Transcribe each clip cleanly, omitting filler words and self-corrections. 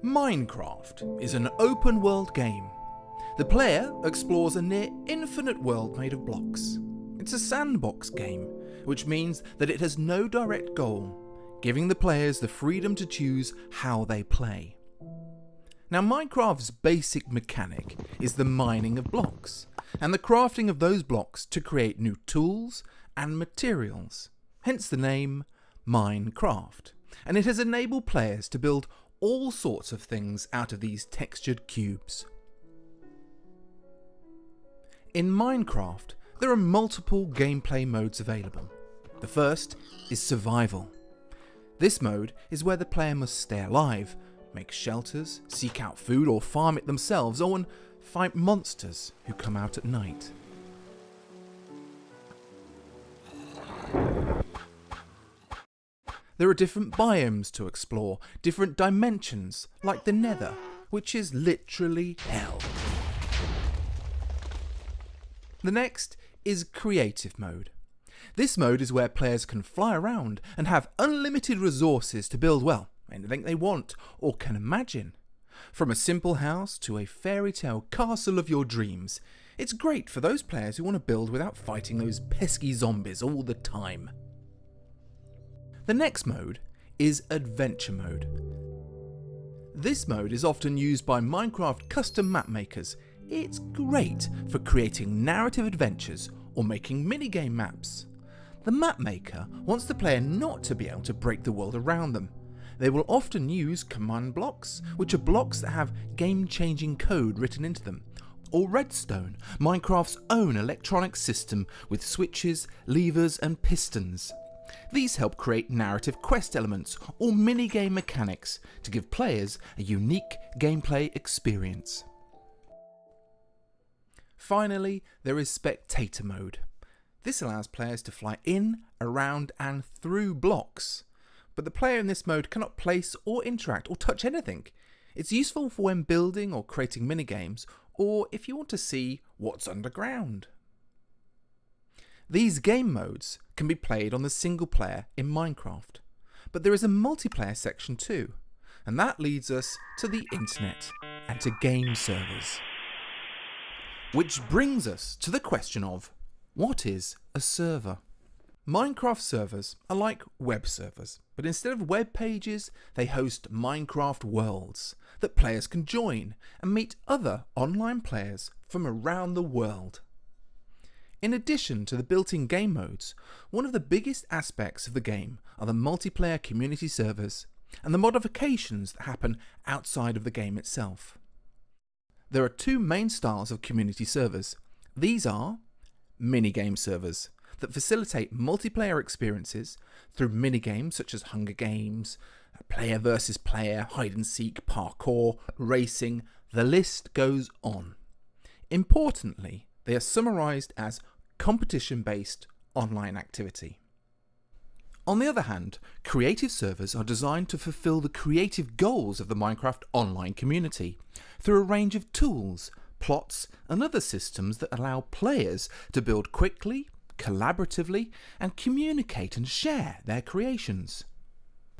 Minecraft is an open world game. The player explores a near infinite world made of blocks. It's a sandbox game, which means that it has no direct goal, giving the players the freedom to choose how they play. Now, Minecraft's basic mechanic is the mining of blocks, and the crafting of those blocks to create new tools and materials, hence the name Minecraft. And it has enabled players to build all sorts of things out of these textured cubes. In Minecraft, there are multiple gameplay modes available. The first is Survival. This mode is where the player must stay alive, make shelters, seek out food or farm it themselves, or fight monsters who come out at night. There are different biomes to explore, different dimensions, like the Nether, which is literally hell. The next is Creative mode. This mode is where players can fly around and have unlimited resources to build, well, anything they want or can imagine. From a simple house to a fairy tale castle of your dreams. It's great for those players who want to build without fighting those pesky zombies all the time. The next mode is Adventure mode. This mode is often used by Minecraft custom map makers. It's great for creating narrative adventures or making minigame maps. The map maker wants the player not to be able to break the world around them. They will often use command blocks, which are blocks that have game-changing code written into them, or redstone, Minecraft's own electronic system with switches, levers and pistons. These help create narrative quest elements or minigame mechanics to give players a unique gameplay experience. Finally, there is Spectator mode. This allows players to fly in, around and through blocks. But the player in this mode cannot place or interact or touch anything. It's useful for when building or creating minigames, or if you want to see what's underground. These game modes can be played on the single player in Minecraft, but there is a multiplayer section too, and that leads us to the internet and to game servers. Which brings us to the question of, what is a server? Minecraft servers are like web servers, but instead of web pages, they host Minecraft worlds that players can join and meet other online players from around the world. In addition to the built-in game modes, one of the biggest aspects of the game are the multiplayer community servers and the modifications that happen outside of the game itself. There are two main styles of community servers. These are minigame servers that facilitate multiplayer experiences through minigames such as Hunger Games, player versus player, hide and seek, parkour, racing, the list goes on. Importantly, they are summarised as competition-based online activity. On the other hand, creative servers are designed to fulfill the creative goals of the Minecraft online community through a range of tools, plots and other systems that allow players to build quickly, collaboratively and communicate and share their creations.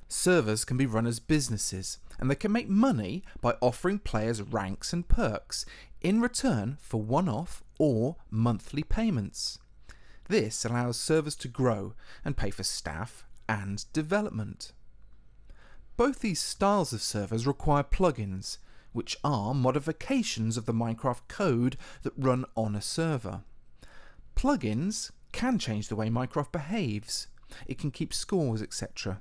Servers can be run as businesses and they can make money by offering players ranks and perks in return for one-off or monthly payments. This allows servers to grow and pay for staff and development. Both these styles of servers require plugins, which are modifications of the Minecraft code that run on a server. Plugins can change the way Minecraft behaves, it can keep scores, etc.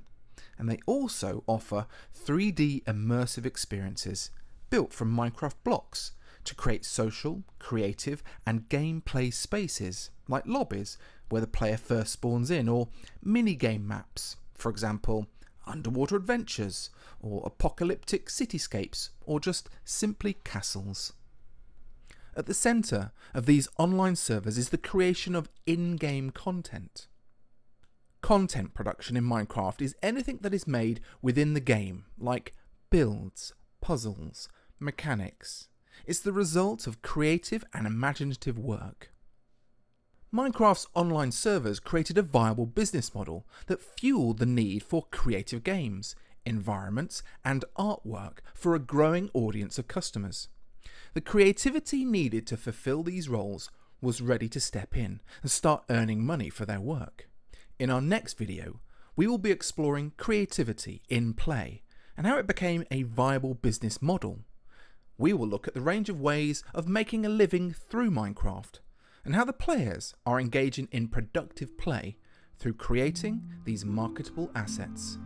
And they also offer 3D immersive experiences built from Minecraft blocks to create social, creative and gameplay spaces like lobbies where the player first spawns in, or mini-game maps, for example underwater adventures or apocalyptic cityscapes or just simply castles. At the centre of these online servers is the creation of in-game content. Content production in Minecraft is anything that is made within the game, like builds, puzzles, mechanics. It's the result of creative and imaginative work. Minecraft's online servers created a viable business model that fueled the need for creative games, environments, and artwork for a growing audience of customers. The creativity needed to fulfill these roles was ready to step in and start earning money for their work. In our next video, we will be exploring creativity in play and how it became a viable business model. We will look at the range of ways of making a living through Minecraft and how the players are engaging in productive play through creating these marketable assets.